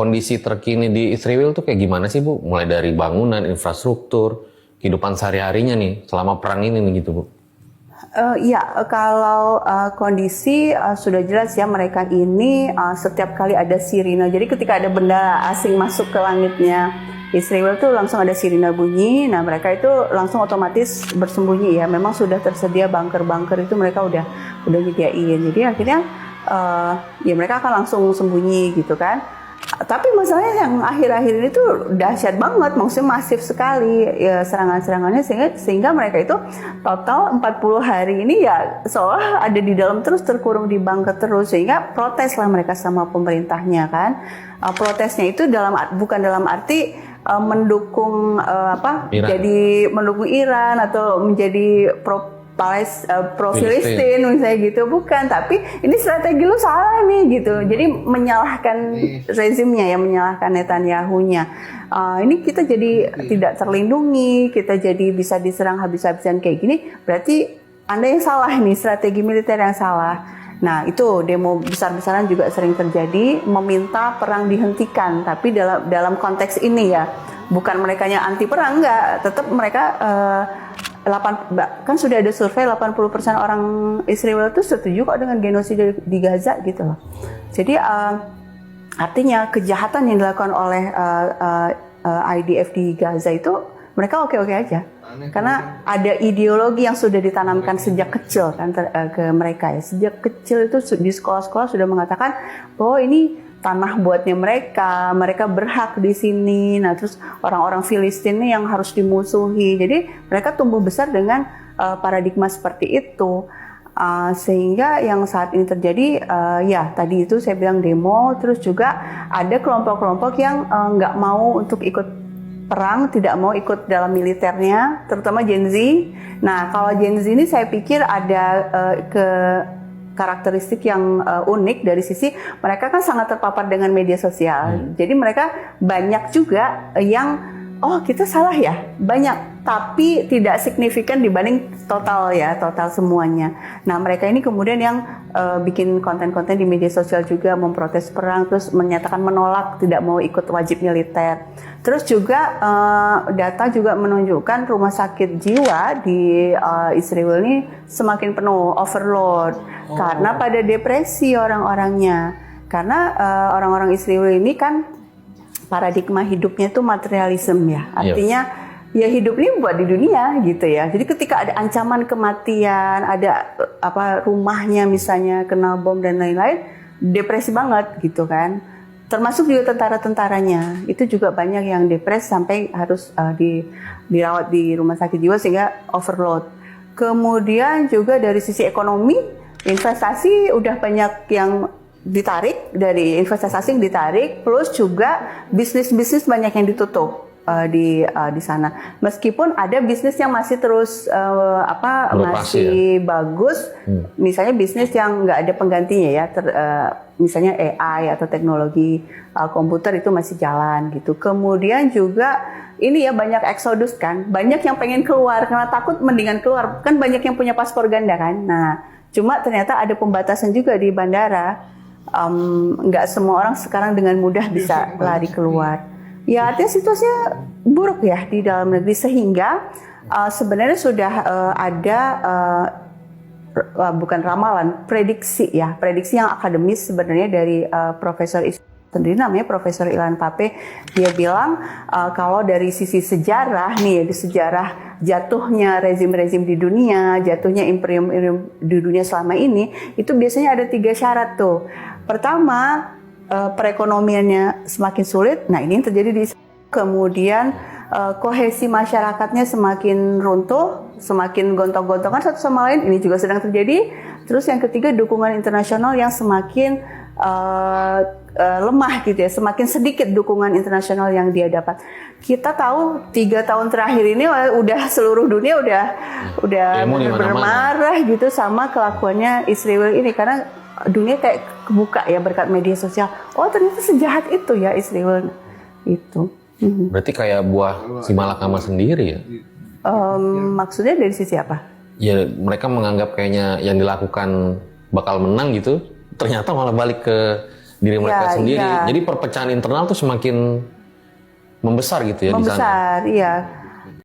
kondisi terkini di Israel tuh kayak gimana sih Bu? Mulai dari bangunan, infrastruktur, kehidupan sehari-harinya nih selama perang ini nih gitu Bu. Ya, kalau kondisi sudah jelas ya, mereka ini setiap kali ada sirine. Jadi ketika ada benda asing masuk ke langitnya Israel tuh langsung ada sirine bunyi. Nah, mereka itu langsung otomatis bersembunyi ya. Memang sudah tersedia bunker-bunker itu mereka udah nyediain. Jadi akhirnya ya mereka akan langsung sembunyi gitu kan. Tapi masalahnya yang akhir-akhir ini tuh dahsyat banget, maksudnya masif sekali ya serangan-serangannya sehingga mereka itu total 40 hari ini ya seolah ada di dalam terus, terkurung di bunker terus, sehingga protes lah mereka sama pemerintahnya kan. Protesnya itu bukan dalam arti mendukung Iran. jadi mendukung Iran atau menjadi pro-Filistin misalnya gitu, bukan, tapi ini strategi lu salah nih gitu. Jadi menyalahkan rezimnya ya, menyalahkan Netanyahu-nya. Ini kita jadi tidak terlindungi, kita jadi bisa diserang habis-habisan kayak gini, berarti Anda yang salah nih, strategi militer yang salah. Nah, itu demo besar-besaran juga sering terjadi, meminta perang dihentikan, tapi dalam konteks ini ya, bukan merekanya anti perang, enggak, tetap mereka kan sudah ada survei 80% orang Israel itu setuju kok dengan genosida di Gaza gitu loh. Jadi artinya kejahatan yang dilakukan oleh IDF di Gaza itu mereka oke-oke aja. Karena ada ideologi yang sudah ditanamkan sejak kecil kan ke mereka ya. Sejak kecil itu di sekolah-sekolah sudah mengatakan bahwa ini tanah buatnya mereka berhak di sini. Nah, terus orang-orang Filistin ini yang harus dimusuhi. Jadi mereka tumbuh besar dengan paradigma seperti itu. Sehingga yang saat ini terjadi, ya tadi itu saya bilang demo, terus juga ada kelompok-kelompok yang nggak mau untuk ikut perang, tidak mau ikut dalam militernya, terutama Gen Z. Nah, kalau Gen Z ini saya pikir ada karakteristik yang unik dari sisi mereka kan sangat terpapar dengan media sosial. Jadi mereka banyak juga yang kita salah ya, banyak, tapi tidak signifikan dibanding total semuanya. Nah, mereka ini kemudian yang bikin konten-konten di media sosial juga memprotes perang, terus menyatakan menolak, tidak mau ikut wajib militer. Terus juga data juga menunjukkan rumah sakit jiwa di Israel ini semakin penuh, overload, karena pada depresi orang-orangnya. Karena orang-orang Israel ini kan paradigma hidupnya itu materialisme ya, artinya ya hidup ini buat di dunia gitu ya. Jadi ketika ada ancaman kematian, ada rumahnya misalnya kena bom dan lain-lain, depresi banget gitu kan. Termasuk juga tentara-tentaranya, itu juga banyak yang depres sampai harus dirawat di rumah sakit jiwa sehingga overload. Kemudian juga dari sisi ekonomi, investasi udah banyak yang ditarik, dari investasi asing ditarik, plus juga bisnis-bisnis banyak yang ditutup di sana. Meskipun ada bisnis yang masih terus masih bagus, misalnya bisnis yang nggak ada penggantinya ya, misalnya AI atau teknologi komputer itu masih jalan gitu. Kemudian juga ini ya banyak eksodus kan, banyak yang pengen keluar karena takut, mendingan keluar, kan banyak yang punya paspor ganda kan. Nah, cuma ternyata ada pembatasan juga di bandara. Nggak semua orang sekarang dengan mudah bisa lari keluar. Ya artinya situasinya buruk ya di dalam negeri, sehingga sebenarnya sudah ada bukan ramalan, prediksi yang akademis sebenarnya dari Profesor sendiri, namanya Profesor Ilan Pappé. Dia bilang kalau dari sisi sejarah nih, di sejarah jatuhnya rezim-rezim di dunia, jatuhnya imperium di dunia selama ini, itu biasanya ada 3 syarat tuh. Pertama, perekonomiannya semakin sulit. Nah, ini yang terjadi di. Kemudian kohesi masyarakatnya semakin runtuh, semakin gontong-gontongan satu sama lain. Ini juga sedang terjadi. Terus yang ketiga, dukungan internasional yang semakin lemah gitu ya, semakin sedikit dukungan internasional yang dia dapat. Kita tahu 3 tahun terakhir ini udah seluruh dunia udah bermarah gitu sama kelakuannya Israel ini, karena dunia kayak kebuka ya berkat media sosial. Oh, ternyata sejahat itu ya Israel itu. Berarti kayak buah si malakama sendiri ya? Maksudnya dari sisi apa? Ya mereka menganggap kayaknya yang dilakukan bakal menang gitu, ternyata malah balik ke diri mereka Iya, sendiri. iya. Jadi perpecahan internal tuh semakin membesar gitu ya di sana. Membesar, iya.